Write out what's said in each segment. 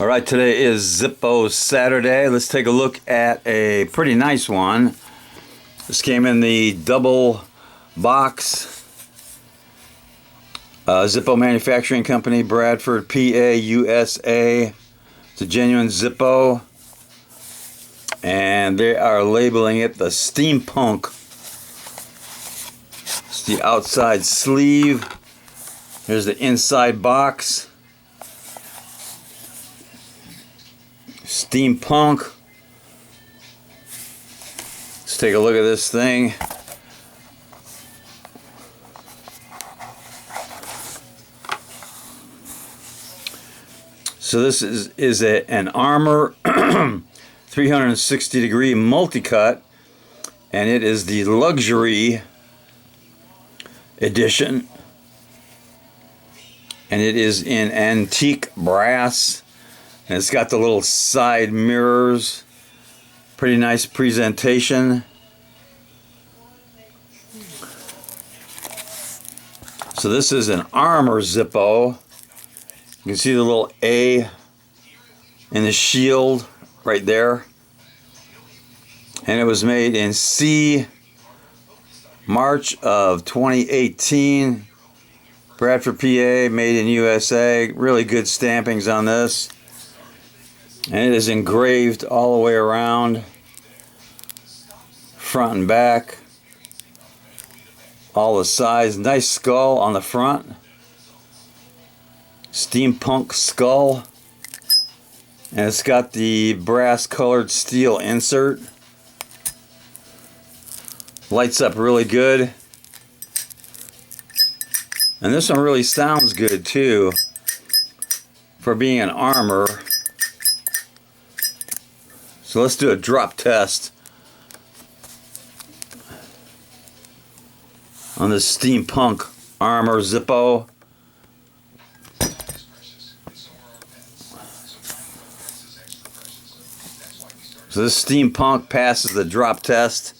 All right, today is Zippo Saturday. Let's take a look at a pretty nice one. This came in the double box. Zippo Manufacturing Company, Bradford, PA, USA. It's a genuine Zippo. And they are labeling it the SteamPunk. It's the outside sleeve. Here's the inside box. SteamPunk. Let's take a look at this thing. So this is an Armor 360 degree multi-cut, and it is the Luxury edition, and it is in antique brass. And it's got the little side mirrors. Pretty nice presentation. So this is an Armor Zippo. You can see the little A in the shield right there. And it was made in March of 2018. Bradford, PA, made in USA. Really good stampings on this. And it is engraved all the way around, front and back, all the sides. Nice skull on the front, SteamPunk skull, and it's got the brass colored steel insert. Lights up really good, and this one really sounds good too for being an Armor. So let's do a drop test on this SteamPunk Armor Zippo. So this SteamPunk passes the drop test.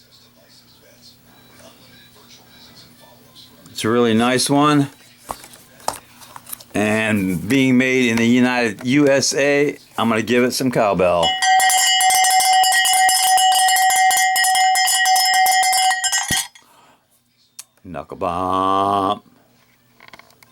It's a really nice one. And being made in the USA, I'm going to give it some cowbell. Knuckle bump.